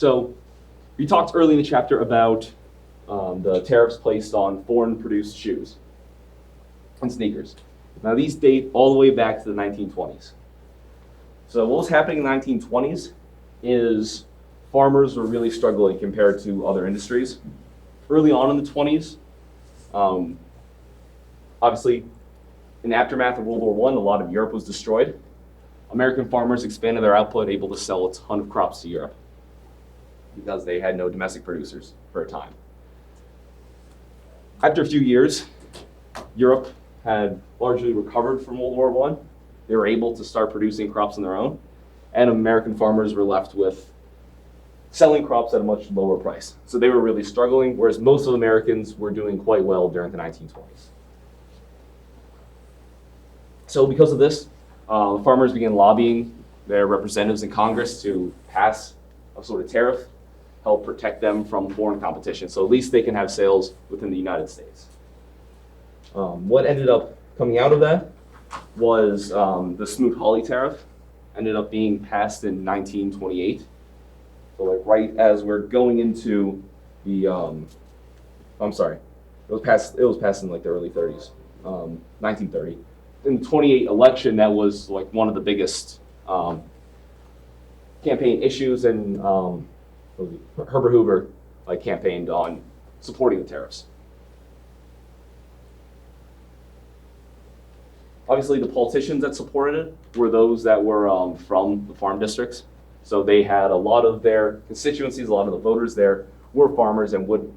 So we talked early in the chapter about the tariffs placed on foreign-produced shoes and sneakers. Now these date all the way back to the 1920s. So what was happening in the 1920s is farmers were really struggling compared to other industries. Early on in the 20s, obviously in the aftermath of World War I, a lot of Europe was destroyed. American farmers expanded their output, able to sell a ton of crops to Europe because they had no domestic producers for a time. After a few years, Europe had largely recovered from World War I. They were able to start producing crops on their own, and American farmers were left with selling crops at a much lower price. So they were really struggling, whereas most of Americans were doing quite well during the 1920s. So because of this, farmers began lobbying their representatives in Congress to pass a sort of tariff, help protect them from foreign competition, so at least they can have sales within the United States. What ended up coming out of that was the Smoot-Hawley tariff ended up being passed in 1928. So like right as we're going into the, I'm sorry, it was passed in like the early 30s, 1930. In the 28 election, that was like one of the biggest campaign issues, and Herbert Hoover like campaigned on supporting the tariffs. Obviously, the politicians that supported it were those that were from the farm districts. So they had a lot of their constituencies, a lot of the voters there were farmers and would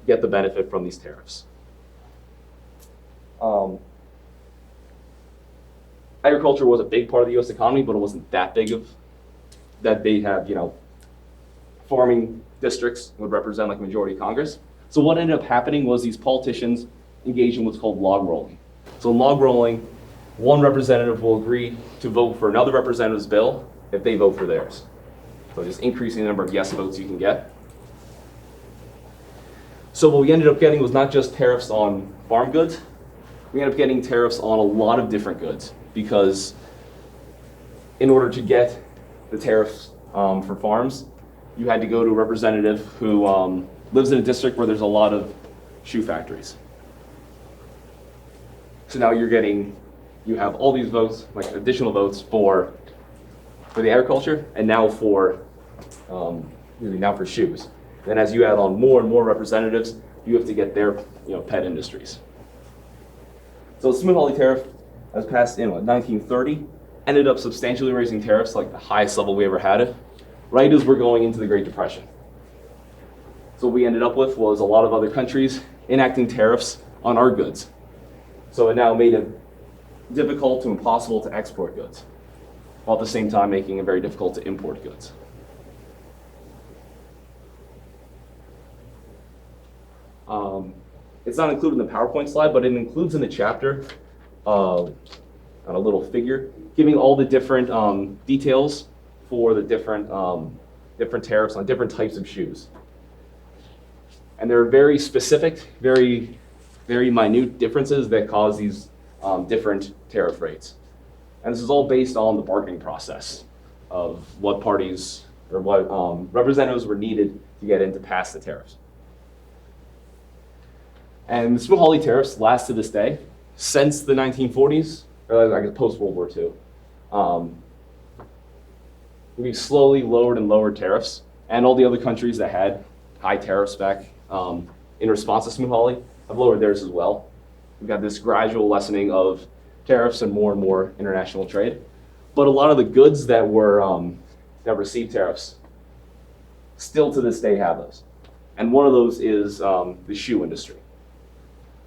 get the benefit from these tariffs. Agriculture was a big part of the U.S. economy, but it wasn't that big of that they have, farming districts would represent like a majority of Congress. So what ended up happening was these politicians engaged in what's called log rolling. So in log rolling, one representative will agree to vote for another representative's bill if they vote for theirs. So just increasing the number of yes votes you can get. So what we ended up getting was not just tariffs on farm goods, we ended up getting tariffs on a lot of different goods, because in order to get the tariffs for farms, you had to go to a representative who lives in a district where there's a lot of shoe factories. So now you have all these votes, like additional votes for the agriculture, and now for shoes. Then as you add on more and more representatives, you have to get their pet industries. So the Smoot-Hawley tariff, as passed in 1930, ended up substantially raising tariffs, like the highest level we ever had it, right as we're going into the Great Depression. So what we ended up with was a lot of other countries enacting tariffs on our goods. So it now made it difficult to impossible to export goods, while at the same time making it very difficult to import goods. It's not included in the PowerPoint slide, but it includes in the chapter on a little figure, giving all the different details for the different tariffs on different types of shoes. And there are very specific, very minute differences that cause these different tariff rates. And this is all based on the bargaining process of what parties or what representatives were needed to get in to pass the tariffs. And the Smoot-Hawley tariffs last to this day. Since the 1940s, or I guess post-World War II, we've slowly lowered and lowered tariffs, and all the other countries that had high tariffs back in response to Smoot-Hawley have lowered theirs as well. We've got this gradual lessening of tariffs and more international trade. But a lot of the goods that received tariffs still to this day have those. And one of those is the shoe industry.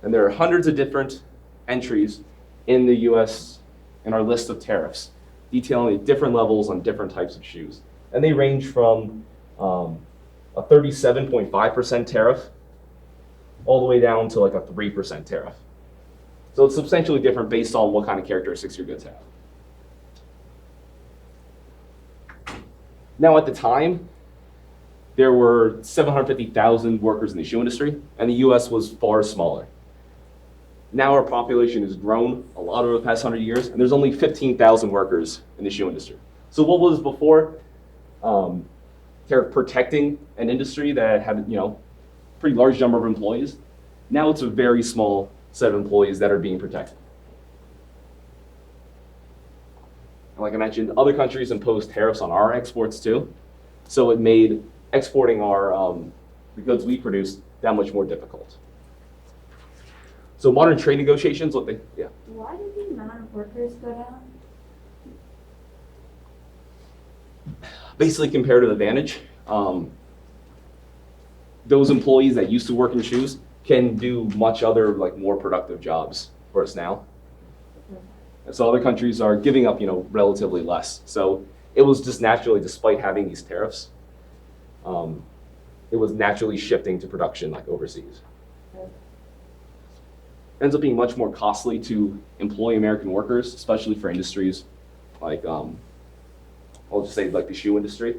And there are hundreds of different entries in the US in our list of tariffs, detailing the different levels on different types of shoes. And they range from a 37.5% tariff all the way down to like a 3% tariff. So it's substantially different based on what kind of characteristics your goods have. Now at the time, there were 750,000 workers in the shoe industry, and the US was far smaller. Now our population has grown a lot over the past 100 years, and there's only 15,000 workers in the shoe industry. So what was before care of protecting an industry that had, pretty large number of employees. Now it's a very small set of employees that are being protected. And like I mentioned, other countries imposed tariffs on our exports too. So it made exporting the goods we produced that much more difficult. So modern trade negotiations, Why did the amount of workers go down? Basically comparative advantage. Those employees that used to work in shoes can do much other, more productive jobs for us now. And so other countries are giving up, relatively less. So it was just naturally, despite having these tariffs, it was naturally shifting to production overseas. Ends up being much more costly to employ American workers, especially for industries like, I'll just say the shoe industry,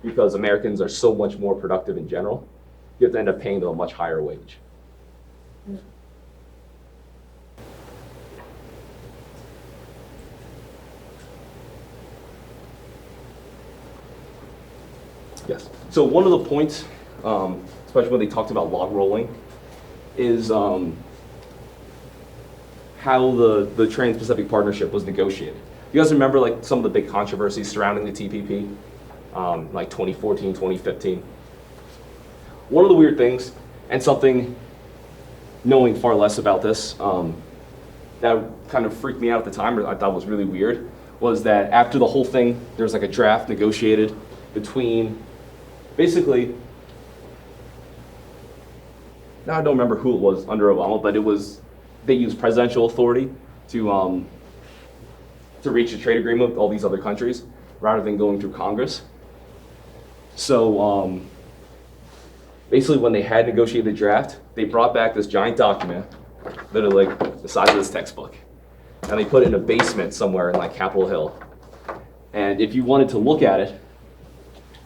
because Americans are so much more productive in general. You have to end up paying them a much higher wage. Yes. So one of the points, especially when they talked about log rolling, is how the Trans-Pacific Partnership was negotiated. You guys remember some of the big controversies surrounding the TPP, 2014, 2015. One of the weird things, and something knowing far less about this, that kind of freaked me out at the time, or I thought was really weird, was that after the whole thing, there was a draft negotiated between, basically, now I don't remember who it was under Obama, but they used presidential authority to reach a trade agreement with all these other countries rather than going through Congress. So basically when they had negotiated the draft, they brought back this giant document, literally the size of this textbook, and they put it in a basement somewhere in Capitol Hill. And if you wanted to look at it,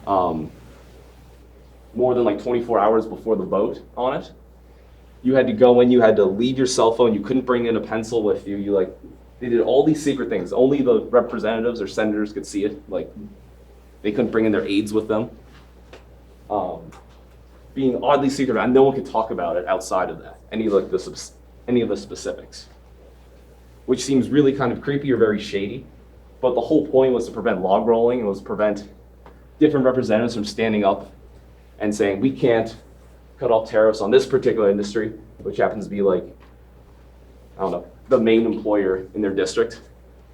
more than 24 hours before the vote on it, you had to go in, you had to leave your cell phone, you couldn't bring in a pencil with you, they did all these secret things. Only the representatives or senators could see it. They couldn't bring in their aides with them. Being oddly secret, and no one could talk about it outside of that, any of the specifics. Which seems really kind of creepy or very shady. But the whole point was to prevent log rolling, and was to prevent different representatives from standing up and saying, we can't cut off tariffs on this particular industry, which happens to be the main employer in their district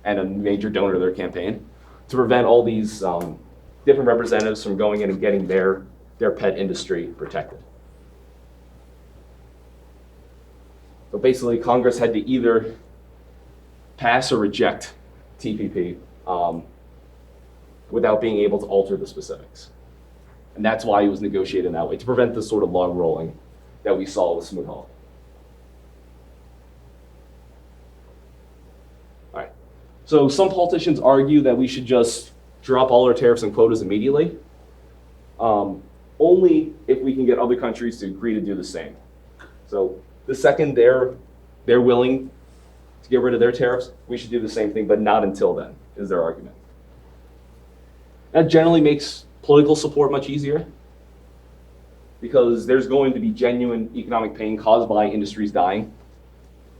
and a major donor to their campaign, to prevent all these different representatives from going in and getting their pet industry protected. So basically, Congress had to either pass or reject TPP without being able to alter the specifics. And that's why it was negotiated in that way, to prevent this sort of log rolling that we saw with Smoot-Hawley. All right. So some politicians argue that we should just drop all our tariffs and quotas immediately, only if we can get other countries to agree to do the same. So the second they're willing to get rid of their tariffs, we should do the same thing, but not until then, is their argument. That generally makes political support much easier, because there's going to be genuine economic pain caused by industries dying.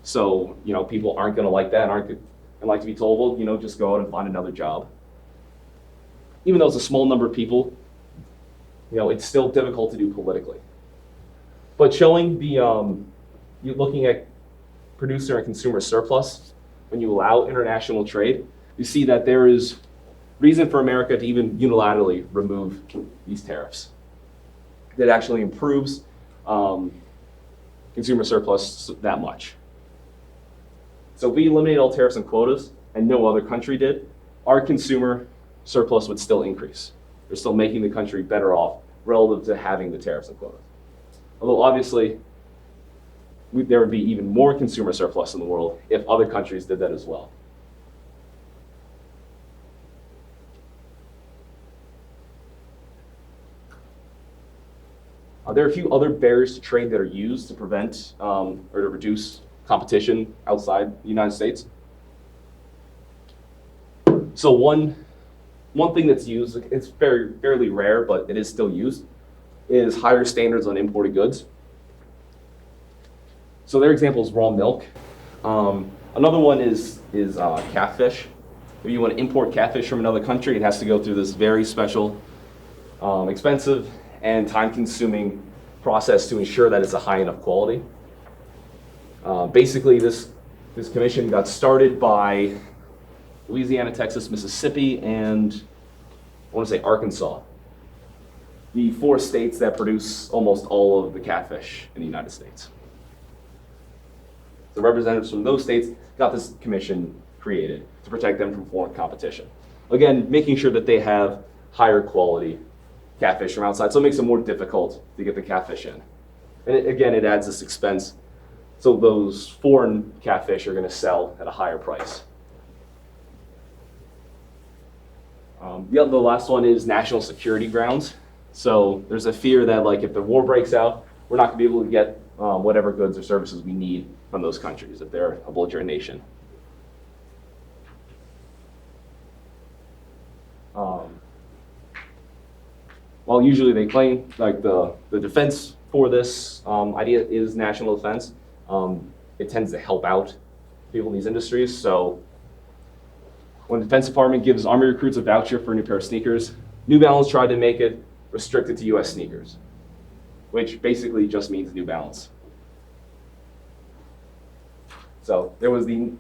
So, people aren't going to like that, and like to be told, well, just go out and find another job. Even though it's a small number of people, it's still difficult to do politically. But showing you're looking at producer and consumer surplus, when you allow international trade, you see that there is reason for America to even unilaterally remove these tariffs. That actually improves consumer surplus that much. So if we eliminate all tariffs and quotas, and no other country did, our consumer surplus would still increase. They're still making the country better off relative to having the tariffs and quotas. Although obviously, there would be even more consumer surplus in the world if other countries did that as well. There are a few other barriers to trade that are used to prevent or to reduce competition outside the United States. So one one thing that's used, it's fairly rare, but it is still used, is higher standards on imported goods. So their example is raw milk. Another one is catfish. If you want to import catfish from another country, it has to go through this very special, expensive, and time-consuming process to ensure that it's a high enough quality. Basically, this commission got started by Louisiana, Texas, Mississippi, and I want to say Arkansas, the 4 states that produce almost all of the catfish in the United States. The representatives from those states got this commission created to protect them from foreign competition. Again, making sure that they have higher quality catfish from outside, so it makes it more difficult to get the catfish in. And it adds this expense, so those foreign catfish are going to sell at a higher price. The last one is national security grounds. So there's a fear that, like, if the war breaks out, we're not going to be able to get whatever goods or services we need from those countries if they're a belligerent nation. While usually they claim, like, the defense for this idea is national defense, it tends to help out people in these industries. So when the Defense Department gives Army recruits a voucher for a new pair of sneakers, New Balance tried to make it restricted to US sneakers, which basically just means New Balance. So there was the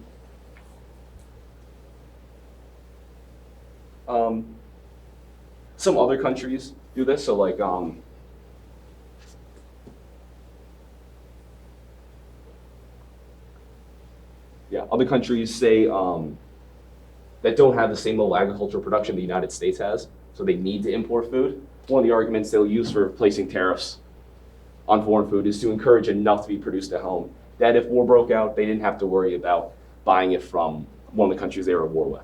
some other countries do this. So, like, other countries say that don't have the same level of agricultural production the United States has, so they need to import food. One of the arguments they'll use for placing tariffs on foreign food is to encourage enough to be produced at home, that if war broke out, they didn't have to worry about buying it from one of the countries they were at war with.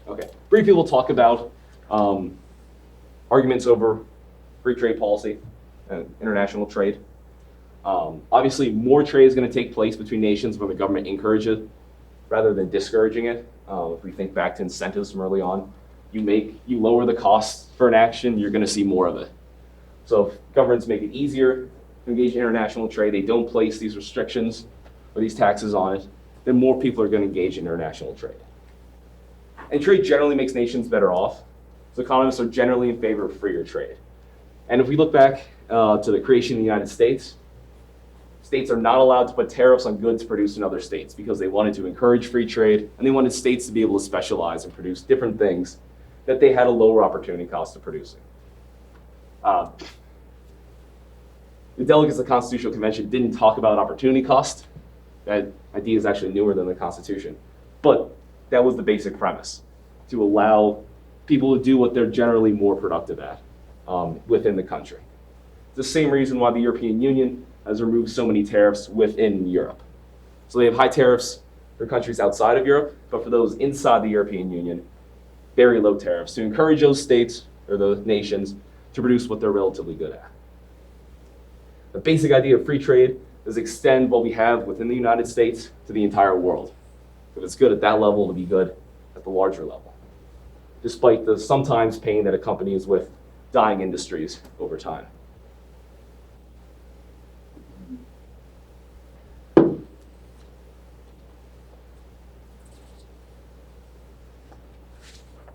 Okay, briefly we'll talk about arguments over free trade policy and international trade. Obviously, more trade is going to take place between nations when the government encourages it rather than discouraging it. If we think back to incentives from early on, you lower the costs for an action, you're going to see more of it. So if governments make it easier to engage in international trade, they don't place these restrictions or these taxes on it, then more people are going to engage in international trade. And trade generally makes nations better off. So economists are generally in favor of freer trade. And if we look back to the creation of the United States, states are not allowed to put tariffs on goods produced in other states because they wanted to encourage free trade, and they wanted states to be able to specialize and produce different things that they had a lower opportunity cost of producing. The delegates of the Constitutional Convention didn't talk about opportunity cost. That idea is actually newer than the Constitution. But that was the basic premise, to allow people to do what they're generally more productive at within the country. It's the same reason why the European Union has removed so many tariffs within Europe. So they have high tariffs for countries outside of Europe, but for those inside the European Union, very low tariffs to encourage those states or those nations to produce what they're relatively good at. The basic idea of free trade is extend what we have within the United States to the entire world. If it's good at that level, it'll be good at the larger level, despite the sometimes pain that accompanies with dying industries over time.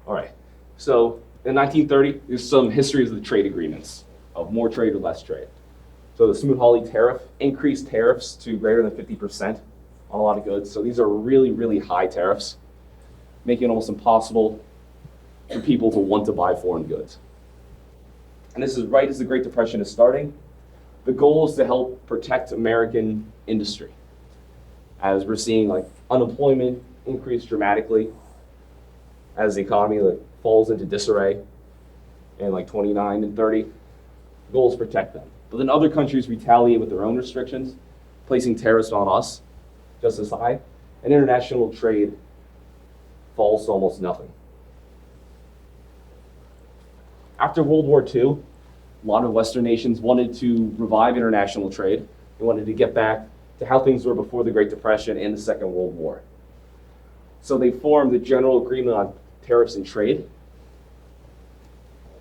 All right, so in 1930, there's some history of the trade agreements of more trade or less trade. So the Smoot-Hawley tariff increased tariffs to greater than 50% on a lot of goods. So these are really, really high tariffs, making it almost impossible for people to want to buy foreign goods. And this is right as the Great Depression is starting. The goal is to help protect American industry, as we're seeing, like, unemployment increase dramatically as the economy, like, falls into disarray in like 29 and 30. The goal is to protect them. But then other countries retaliate with their own restrictions, placing tariffs on us just as high, and international trade falls to almost nothing. After World War II, a lot of Western nations wanted to revive international trade. They wanted to get back to how things were before the Great Depression and the Second World War. So they formed the General Agreement on Tariffs and Trade.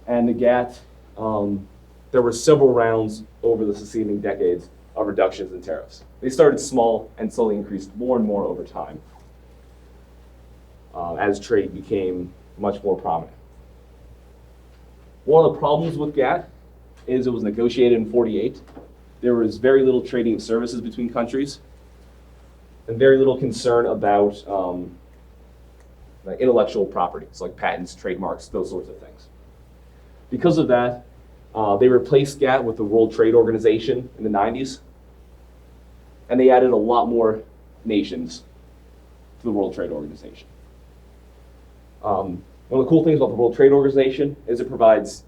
And the GATT, there were several rounds over the succeeding decades of reductions in tariffs. They started small and slowly increased more and more over time as trade became much more prominent. One of the problems with GATT is it was negotiated in '48. There was very little trading of services between countries and very little concern about like intellectual properties, like patents, trademarks, those sorts of things. Because of that, they replaced GATT with the World Trade Organization in the '90s, and they added a lot more nations to the World Trade Organization. One of the cool things about the World Trade Organization is it provides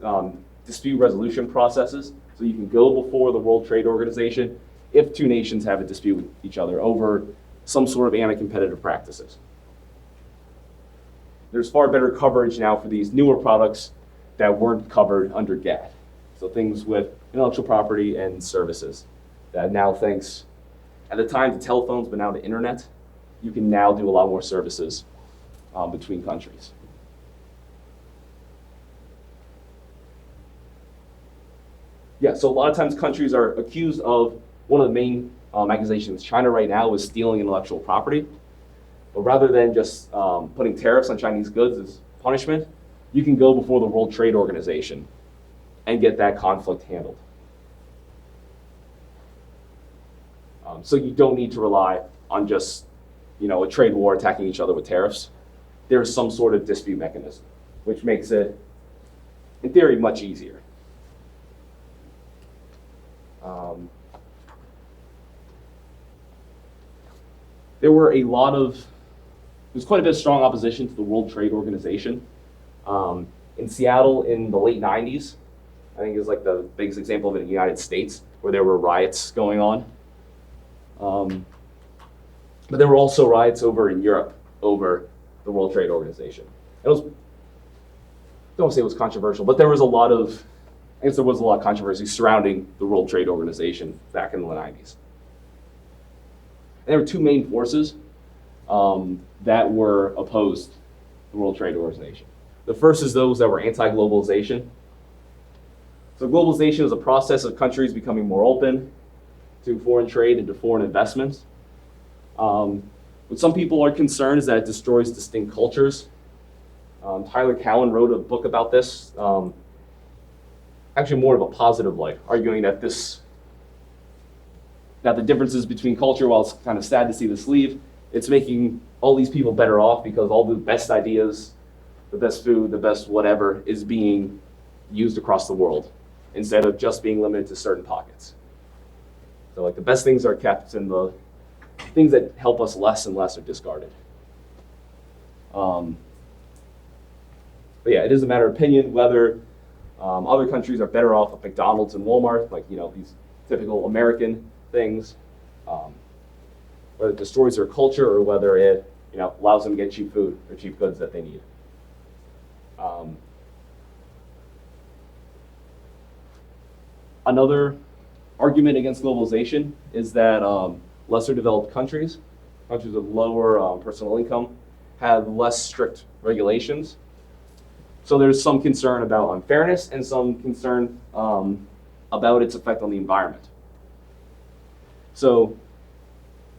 dispute resolution processes. So you can go before the World Trade Organization if two nations have a dispute with each other over some sort of anti-competitive practices. There's far better coverage now for these newer products that weren't covered under GATT. So things with intellectual property and services that now, thanks at the time to telephones, but now to internet, you can now do a lot more services between countries. Yeah, so a lot of times countries are accused of, one of the main accusations China right now is stealing intellectual property. But rather than just putting tariffs on Chinese goods as punishment, you can go before the World Trade Organization and get that conflict handled. So you don't need to rely on just, a trade war attacking each other with tariffs. There's some sort of dispute mechanism, which makes it, in theory, much easier. There's quite a bit of strong opposition to the World Trade Organization. In Seattle in the late 90s, I think is like the biggest example of it in the United States, where there were riots going on. But there were also riots over in Europe over the World Trade Organization. I don't want to say it was controversial, but there was a lot of controversy surrounding the World Trade Organization back in the 90s. And there were two main forces that were opposed to the World Trade Organization. The first is those that were anti-globalization. So globalization is a process of countries becoming more open to foreign trade and to foreign investments. What some people are concerned is that it destroys distinct cultures. Tyler Cowen wrote a book about this, actually more of a positive light, arguing that the differences between culture, while it's kind of sad to see this leave, it's making all these people better off because all the best ideas, the best food, the best whatever is being used across the world instead of just being limited to certain pockets. So like the best things are kept and the things that help us less and less are discarded. But yeah, it is a matter of opinion whether other countries are better off with McDonald's and Walmart, like these typical American things, whether it destroys their culture or whether it allows them to get cheap food or cheap goods that they need. Another argument against globalization is that lesser developed countries with lower personal income, have less strict regulations. So there's some concern about unfairness and some concern about its effect on the environment. So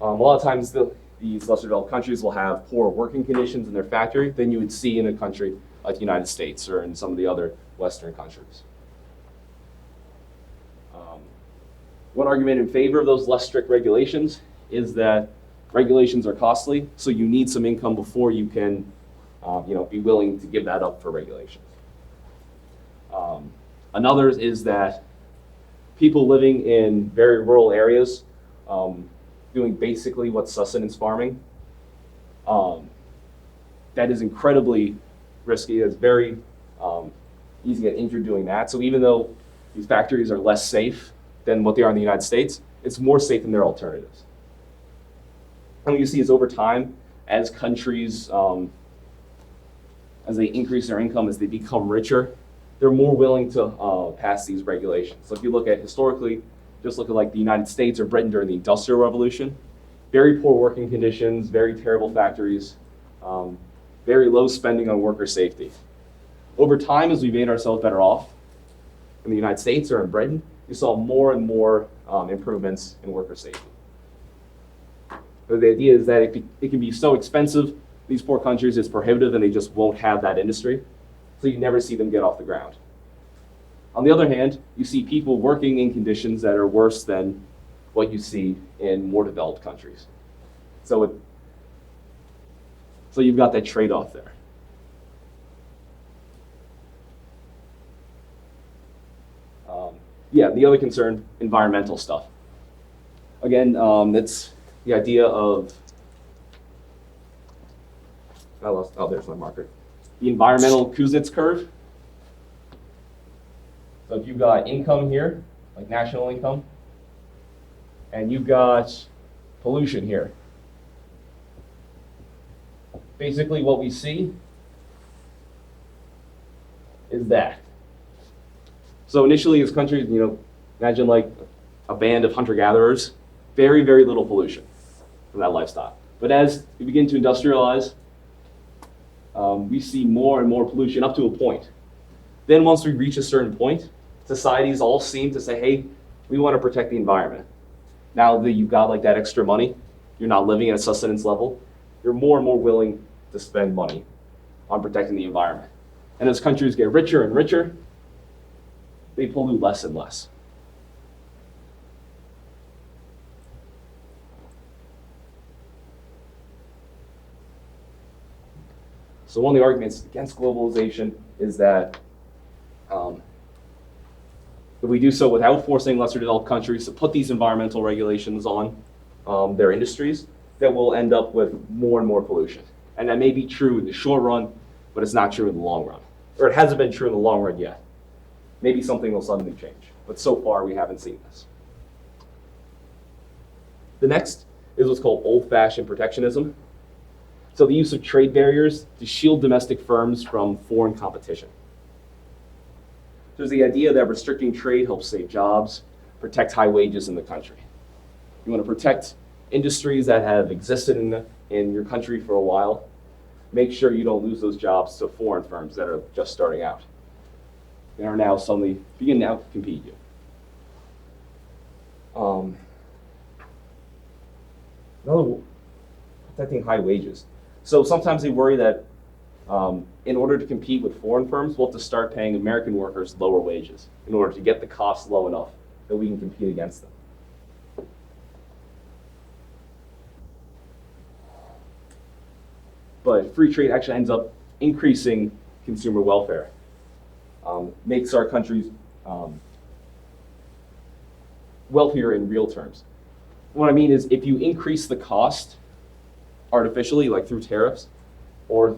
a lot of times these lesser developed countries will have poorer working conditions in their factory than you would see in a country like the United States or in some of the other Western countries. One argument in favor of those less strict regulations is that regulations are costly, so you need some income before you can be willing to give that up for regulations. Another is that people living in very rural areas doing basically what's sustenance farming, that is incredibly risky. It's very easy to get injured doing that. So even though these factories are less safe than what they are in the United States, it's more safe than their alternatives. And what you see is over time, as countries, as they increase their income, as they become richer, they're more willing to pass these regulations. So if you look at historically, just look at like the United States or Britain during the Industrial Revolution. Very poor working conditions, very terrible factories, very low spending on worker safety. Over time, as we made ourselves better off in the United States or in Britain, you saw more and more improvements in worker safety. But the idea is that it can be so expensive, these poor countries, it's prohibitive, and they just won't have that industry. So you never see them get off the ground. On the other hand, you see people working in conditions that are worse than what you see in more developed countries. So you've got that trade-off there. The other concern, environmental stuff. Again, that's the idea of, there's my marker. The environmental Kuznets curve. So if you've got income here, like national income, and you've got pollution here. Basically what we see is that. So initially as countries, imagine like a band of hunter-gatherers, very, very little pollution from that lifestyle. But as we begin to industrialize, we see more and more pollution up to a point. Then once we reach a certain point, societies all seem to say, hey, we want to protect the environment. Now that you've got like that extra money, you're not living at a sustenance level, you're more and more willing to spend money on protecting the environment. And as countries get richer and richer, they pollute less and less. So one of the arguments against globalization is that if we do so without forcing lesser developed countries to put these environmental regulations on their industries, that we'll end up with more and more pollution. And that may be true in the short run, but it's not true in the long run. Or it hasn't been true in the long run yet. Maybe something will suddenly change, but so far we haven't seen this. The next is what's called old-fashioned protectionism. So the use of trade barriers to shield domestic firms from foreign competition. There's the idea that restricting trade helps save jobs, protect high wages in the country. You want to protect industries that have existed in your country for a while. Make sure you don't lose those jobs to foreign firms that are just starting out and are now suddenly beginning to outcompete you. Protecting high wages. So sometimes they worry that in order to compete with foreign firms, we'll have to start paying American workers lower wages in order to get the costs low enough that we can compete against them. But free trade actually ends up increasing consumer welfare, makes our countries wealthier in real terms. What I mean is if you increase the cost artificially, like through tariffs, so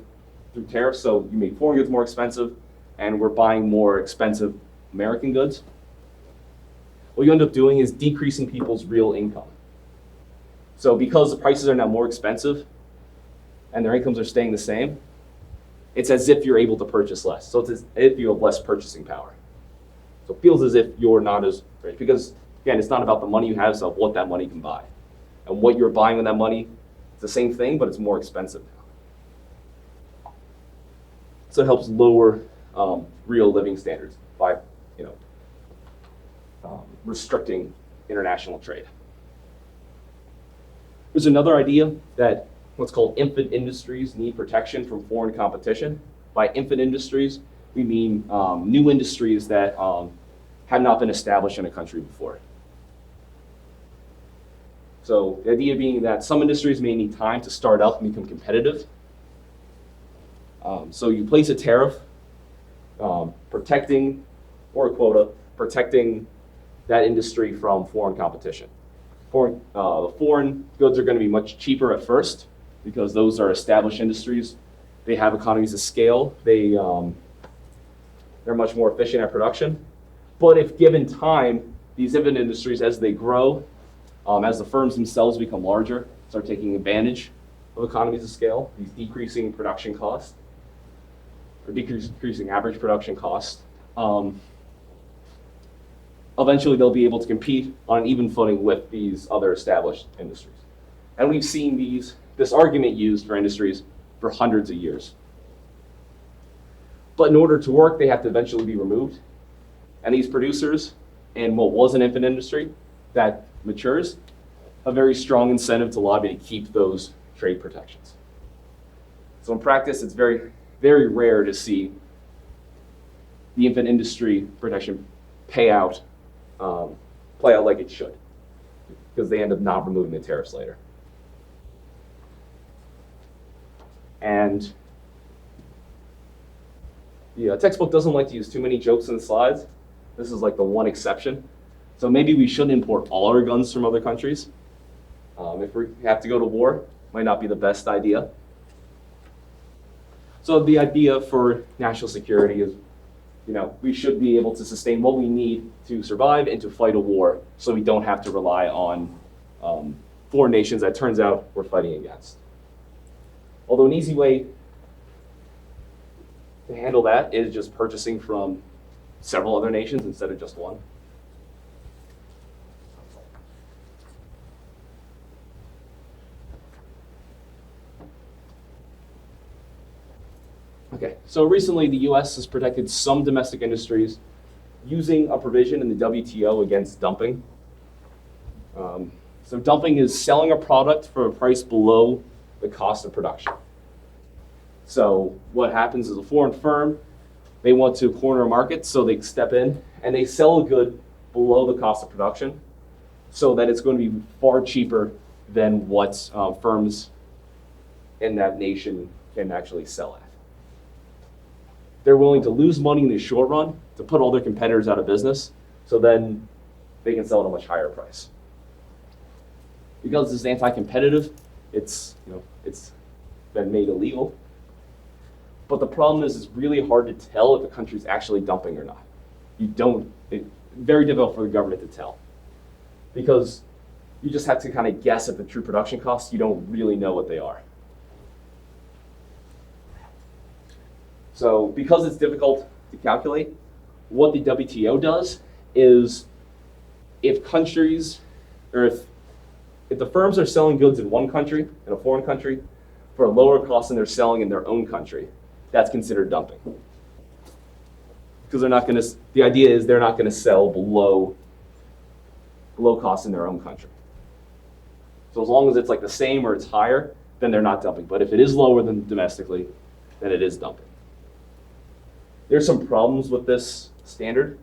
you make foreign goods more expensive and we're buying more expensive American goods, what you end up doing is decreasing people's real income. So because the prices are now more expensive and their incomes are staying the same, it's as if you're able to purchase less. So it's as if you have less purchasing power. So it feels as if you're not as rich because, again, it's not about the money you have, it's about what that money can buy. And what you're buying with that money, it's the same thing, but it's more expensive now. So it helps lower real living standards by, restricting international trade. There's another idea that what's called infant industries need protection from foreign competition. By infant industries, we mean new industries that have not been established in a country before. So the idea being that some industries may need time to start up and become competitive. So you place a tariff protecting, or a quota, protecting that industry from foreign competition. The foreign goods are going to be much cheaper at first because those are established industries. They have economies of scale. They're much more efficient at production. But if given time, these infant industries, as they grow, as the firms themselves become larger, start taking advantage of economies of scale, these decreasing production costs, or decreasing average production costs, eventually they'll be able to compete on an even footing with these other established industries. And we've seen this argument used for industries for hundreds of years. But in order to work, they have to eventually be removed. And these producers in what was an infant industry that matures, a very strong incentive to lobby to keep those trade protections. So in practice, it's very, very rare to see the infant industry protection play out like it should, because they end up not removing the tariffs later. And the textbook doesn't like to use too many jokes in the slides. This is like the one exception. So maybe we should import all our guns from other countries. If we have to go to war, might not be the best idea. So the idea for national security is, we should be able to sustain what we need to survive and to fight a war, so we don't have to rely on foreign nations that turns out we're fighting against. Although an easy way to handle that is just purchasing from several other nations instead of just one. Okay, so recently the US has protected some domestic industries using a provision in the WTO against dumping. So dumping is selling a product for a price below the cost of production. So what happens is a foreign firm, they want to corner a market, so they step in and they sell a good below the cost of production so that it's going to be far cheaper than what firms in that nation can actually sell at. They're willing to lose money in the short run to put all their competitors out of business, so then they can sell at a much higher price. Because this is anti-competitive, it's been made illegal. But the problem is, it's really hard to tell if a country's actually dumping or not. It's very difficult for the government to tell. Because you just have to kind of guess at the true production costs. You don't really know what they are. So because it's difficult to calculate, what the WTO does is if countries, or if the firms are selling goods in one country, in a foreign country, for a lower cost than they're selling in their own country, that's considered dumping. Because the idea is they're not going to sell below cost in their own country. So as long as it's like the same or it's higher, then they're not dumping. But if it is lower than domestically, then it is dumping. There's some problems with this standard.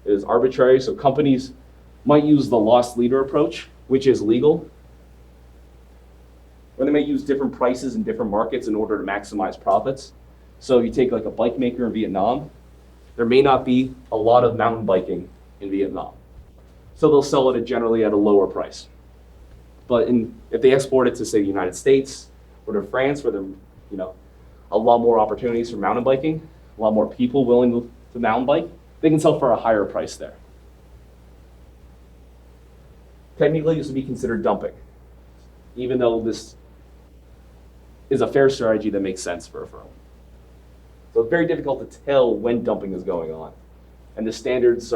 It is arbitrary, so companies might use the loss leader approach, which is legal. Or they may use different prices in different markets in order to maximize profits. So you take like a bike maker in Vietnam, there may not be a lot of mountain biking in Vietnam. So they'll sell it generally at a lower price. But if they export it to, say, the United States or to France, where there are a lot more opportunities for mountain biking, a lot more people willing to mountain bike, they can sell for a higher price there. Technically, this would be considered dumping, even though this is a fair strategy that makes sense for a firm. So it's very difficult to tell when dumping is going on. And the standards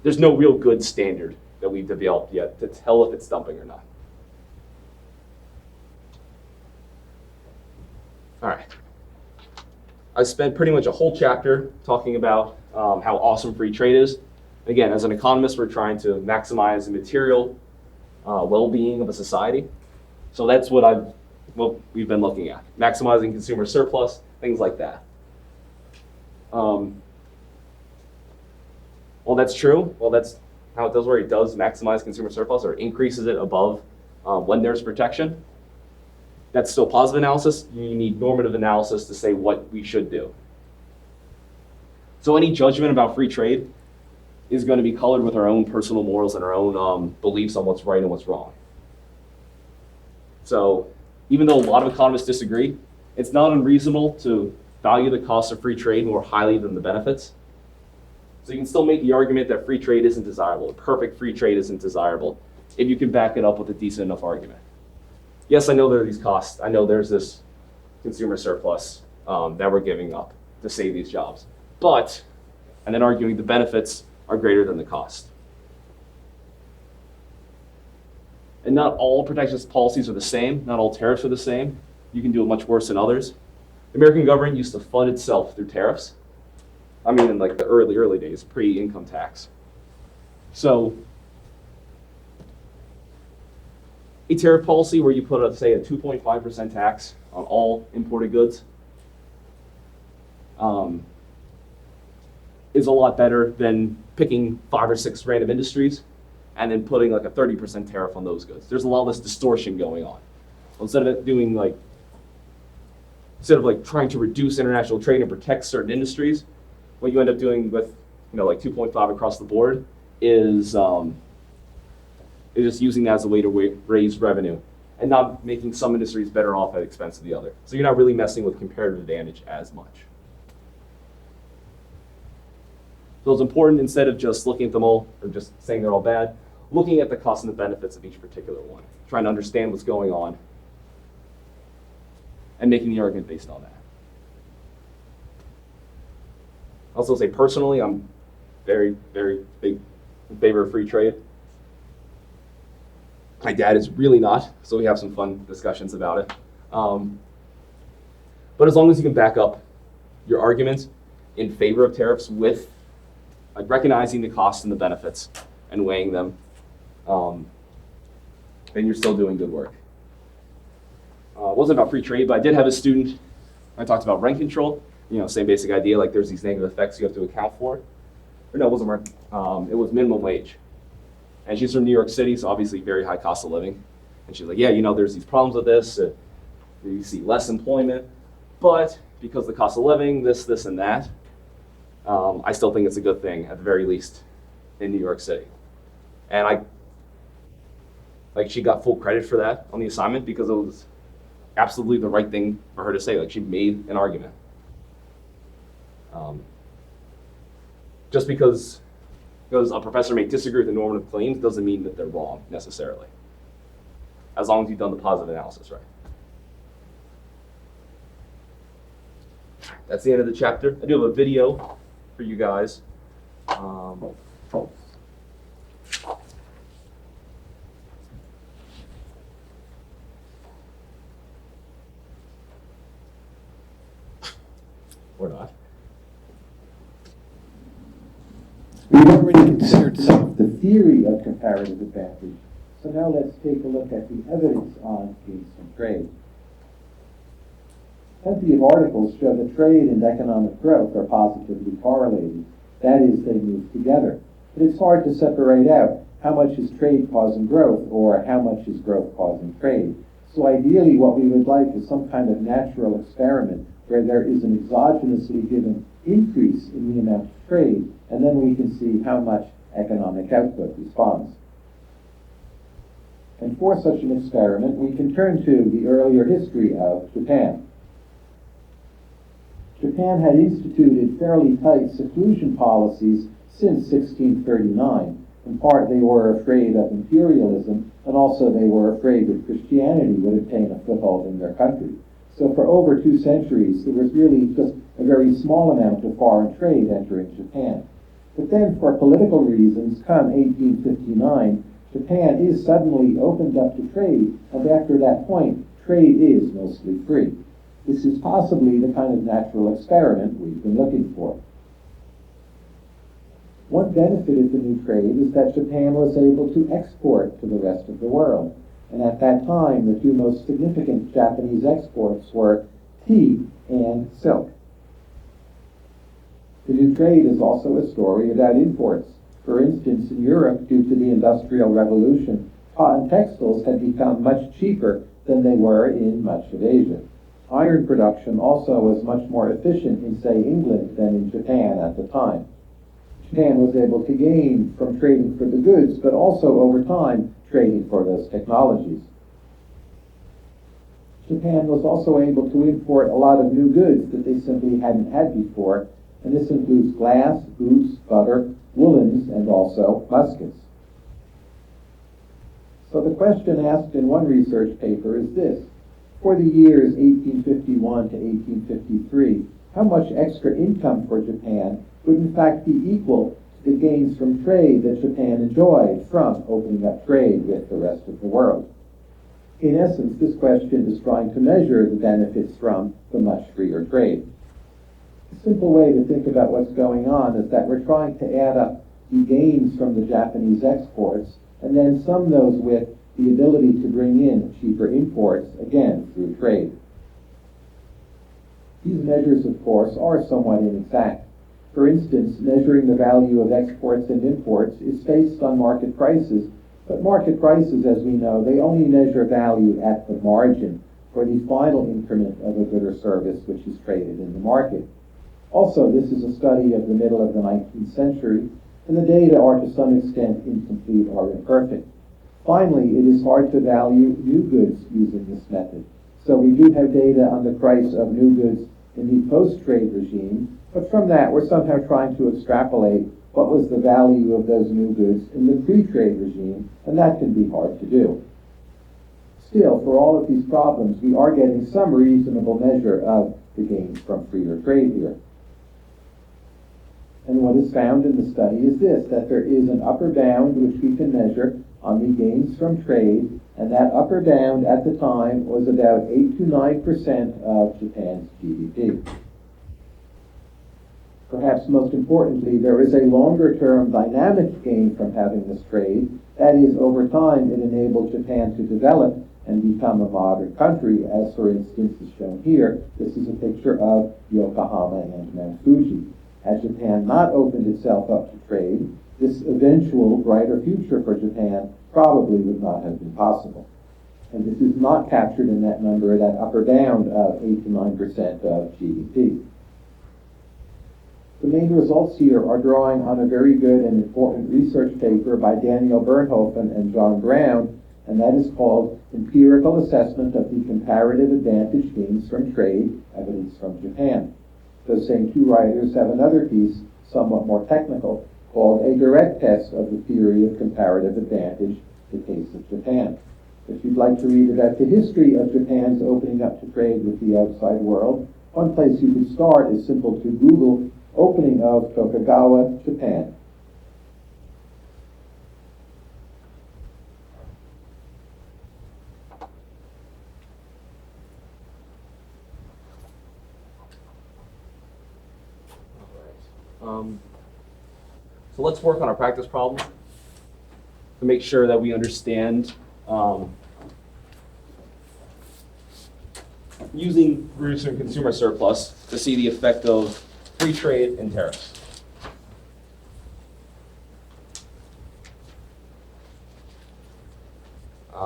there's no real good standard that we've developed yet to tell if it's dumping or not. All right. I spent pretty much a whole chapter talking about how awesome free trade is. Again, as an economist, we're trying to maximize the material well-being of a society. So that's what we've been looking at. Maximizing consumer surplus, things like that. Well, that's true. Well, that's how it does, where it does maximize consumer surplus or increases it above when there's protection. That's still positive analysis. You need normative analysis to say what we should do. So any judgment about free trade is going to be colored with our own personal morals and our own beliefs on what's right and what's wrong. So even though a lot of economists disagree, it's not unreasonable to value the cost of free trade more highly than the benefits. So you can still make the argument that free trade isn't desirable, perfect free trade isn't desirable, if you can back it up with a decent enough argument. Yes, I know there are these costs. I know there's this consumer surplus that we're giving up to save these jobs. But, and then arguing the benefits are greater than the cost. And not all protectionist policies are the same. Not all tariffs are the same. You can do it much worse than others. The American government used to fund itself through tariffs. I mean, in like the early days, pre-income tax. So a tariff policy where you put, say, a 2.5% tax on all imported goods is a lot better than picking 5 or 6 random industries and then putting like a 30% tariff on those goods. There's a lot less distortion going on. Instead of trying to reduce international trade and protect certain industries, what you end up doing with, like 2.5 across the board is just using that as a way to raise revenue and not making some industries better off at the expense of the other. So you're not really messing with comparative advantage as much. So it's important, instead of just looking at them all or just saying they're all bad, looking at the costs and the benefits of each particular one, trying to understand what's going on, and making the argument based on that. I'll also say personally, I'm very, very big in favor of free trade. My dad is really not, so we have some fun discussions about it. But as long as you can back up your arguments in favor of tariffs with recognizing the costs and the benefits and weighing them, then you're still doing good work. It wasn't about free trade, but I did have a student, I talked about rent control, same basic idea, like there's these negative effects you have to account for. Or no, it wasn't rent, it was minimum wage. And she's from New York City, so obviously very high cost of living. And she's like, yeah, there's these problems with this, you see less employment, but because the cost of living, this, and that, I still think it's a good thing, at the very least, in New York City. And she got full credit for that on the assignment because it was absolutely the right thing for her to say. Like, she made an argument. Just because a professor may disagree with the normative claims doesn't mean that they're wrong, necessarily. As long as you've done the positive analysis right. That's the end of the chapter. I do have a video for you guys. Or not. We've already considered some of the theory of comparative advantage, so now let's take a look at the evidence on peace and trade. Plenty of articles show that trade and economic growth are positively correlated. That is, they move together. But it's hard to separate out how much is trade causing growth or how much is growth causing trade. So ideally what we would like is some kind of natural experiment where there is an exogenously given increase in the amount of trade, and then we can see how much economic output responds. And for such an experiment, we can turn to the earlier history of Japan. Japan had instituted fairly tight seclusion policies since 1639. In part, they were afraid of imperialism, and also they were afraid that Christianity would obtain a foothold in their country. So for over 2 centuries, there was really just a very small amount of foreign trade entering Japan. But then, for political reasons, come 1859, Japan is suddenly opened up to trade, and after that point, trade is mostly free. This is possibly the kind of natural experiment we've been looking for. One benefit of the new trade is that Japan was able to export to the rest of the world. And at that time, the 2 most significant Japanese exports were tea and silk. The new trade is also a story about imports. For instance, in Europe, due to the Industrial Revolution, cotton textiles had become much cheaper than they were in much of Asia. Iron production also was much more efficient in, say, England than in Japan at the time. Japan was able to gain from trading for the goods, but also over time, trading for those technologies. Japan was also able to import a lot of new goods that they simply hadn't had before, and this includes glass, boots, butter, woolens, and also muskets. So the question asked in one research paper is this: for the years 1851 to 1853, how much extra income for Japan would in fact be equal to the gains from trade that Japan enjoyed from opening up trade with the rest of the world. In essence, this question is trying to measure the benefits from the much freer trade. A simple way to think about what's going on is that we're trying to add up the gains from the Japanese exports and then sum those with the ability to bring in cheaper imports, again, through trade. These measures, of course, are somewhat inexact. For instance, measuring the value of exports and imports is based on market prices, but market prices, as we know, they only measure value at the margin for the final increment of a good or service which is traded in the market. Also, this is a study of the middle of the 19th century, and the data are to some extent incomplete or imperfect. Finally, it is hard to value new goods using this method. So we do have data on the price of new goods in the post-trade regime, but from that we're somehow trying to extrapolate what was the value of those new goods in the pre-trade regime, and that can be hard to do. Still, for all of these problems, we are getting some reasonable measure of the gains from freer trade here. And what is found in the study is this, that there is an upper bound which we can measure on the gains from trade, and that upper bound at the time was about 8 to 9% of Japan's GDP. Perhaps most importantly, there is a longer-term dynamic gain from having this trade. That is, over time, it enabled Japan to develop and become a modern country, as for instance is shown here. This is a picture of Yokohama and Mount Fuji. Had Japan not opened itself up to trade, this eventual brighter future for Japan probably would not have been possible. And this is not captured in that number, that upper bound of 8 to 9% of GDP. The main results here are drawing on a very good and important research paper by Daniel Bernhofen and John Brown, and that is called Empirical Assessment of the Comparative Advantage Gains from Trade, Evidence from Japan. Those same two writers have another piece, somewhat more technical, called A Direct Test of the Theory of Comparative Advantage, the Case of Japan. If you'd like to read about the history of Japan's opening up to trade with the outside world, one place you could start is simple to Google opening of Tokugawa, Japan. So let's work on our practice problem to make sure that we understand using producer and consumer surplus to see the effect of free trade and tariffs.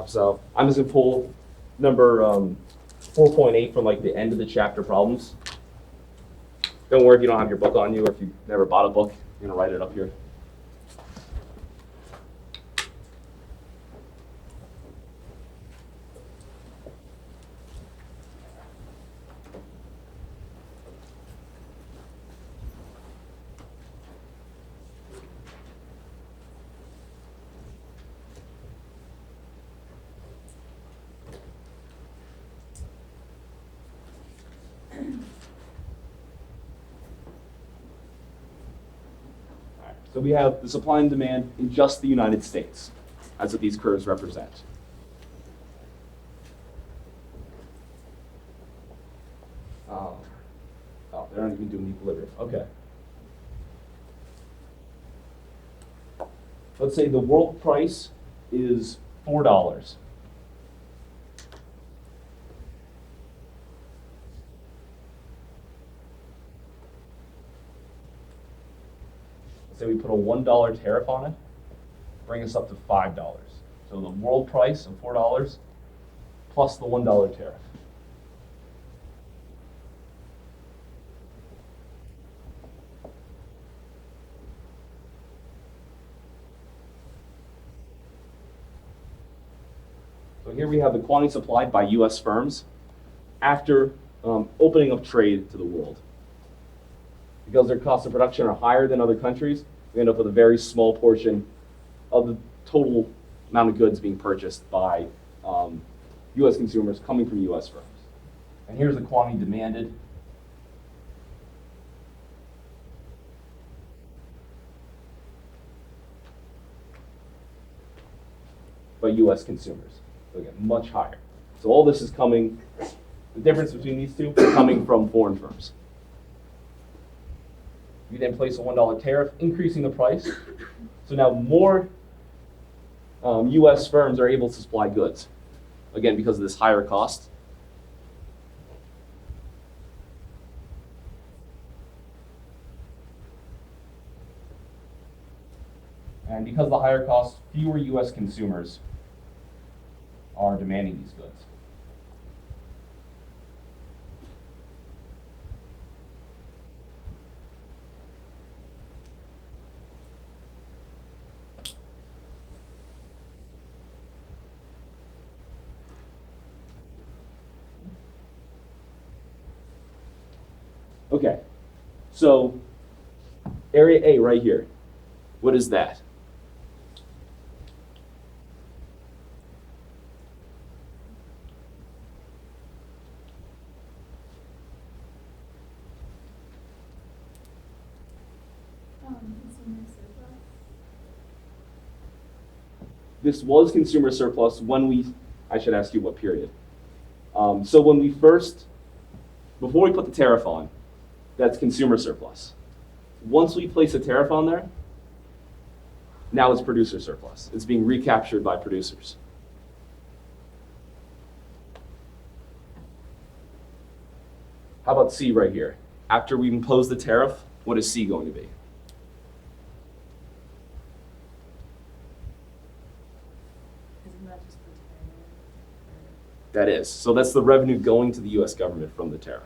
So I'm just gonna pull number 4.8 from like the end of the chapter problems. Don't worry if you don't have your book on you or if you've never bought a book, you're gonna write it up here. So we have the supply and demand in just the United States. That's what these curves represent. Oh, they're not even doing equilibrium. Okay. Let's say the world price is $4. Say we put a $1 tariff on it, bring us up to $5. So the world price of $4 plus the $1 tariff. So here we have the quantity supplied by US firms after opening up trade to the world. Because their costs of production are higher than other countries, we end up with a very small portion of the total amount of goods being purchased by US consumers coming from US firms. And here's the quantity demanded. by US consumers. So again, much higher. So all this is coming, the difference between these two is coming from foreign firms. You then place a $1 tariff, increasing the price. So now more US firms are able to supply goods, again, because of this higher cost. And because of the higher cost, fewer US consumers are demanding these goods. Okay, so area A right here, what is that? Consumer surplus. This was consumer surplus when I should ask you what period. So when we first, before we put the tariff on, that's consumer surplus. Once we place a tariff on there, now it's producer surplus. It's being recaptured by producers. How about C right here? After we impose the tariff, what is C going to be? Isn't that just the tariff? That is. So that's the revenue going to the US government from the tariff.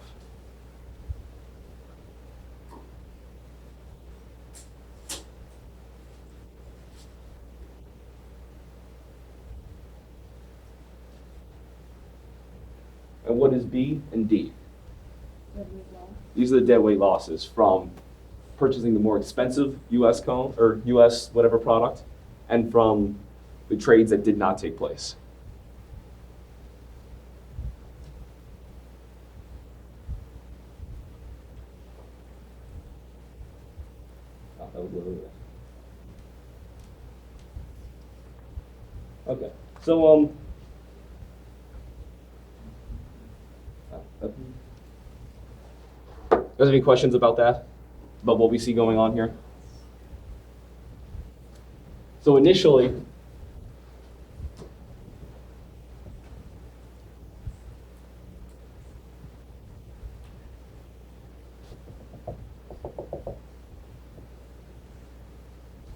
And what is B and D? Deadweight loss. These are the deadweight losses from purchasing the more expensive US cone or US whatever product and from the trades that did not take place. Oh, that was a little bit. Okay, so Guys, any questions about that? About what we see going on here? So initially,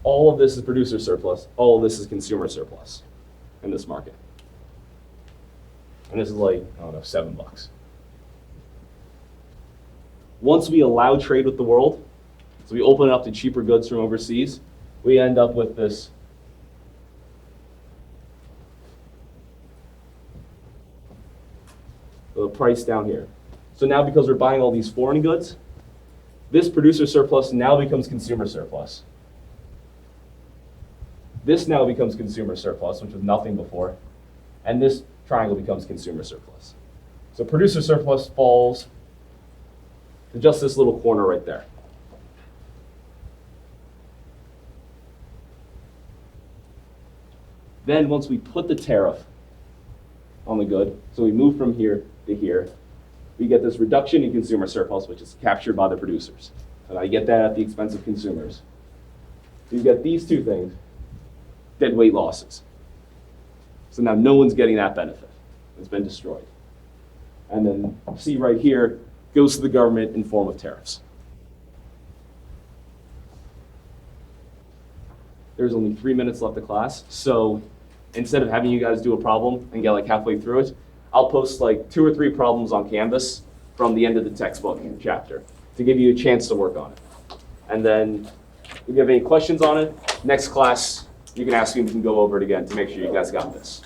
all of this is producer surplus, all of this is consumer surplus in this market. And this is like, I don't know, $7. Once we allow trade with the world, so we open it up to cheaper goods from overseas, we end up with this price down here. So now because we're buying all these foreign goods, this producer surplus now becomes consumer surplus. This now becomes consumer surplus, which was nothing before, and this triangle becomes consumer surplus. So producer surplus falls to just this little corner right there. Then once we put the tariff on the good, so we move from here to here, we get this reduction in consumer surplus, which is captured by the producers. And I get that at the expense of consumers. You get these two things, deadweight losses. So now no one's getting that benefit. It's been destroyed. And then C right here goes to the government in form of tariffs. There's only 3 minutes left of class, so instead of having you guys do a problem and get like halfway through it, I'll post like 2 or 3 problems on Canvas from the end of the textbook chapter to give you a chance to work on it. And then if you have any questions on it, next class you can ask me and we can go over it again to make sure you guys got this.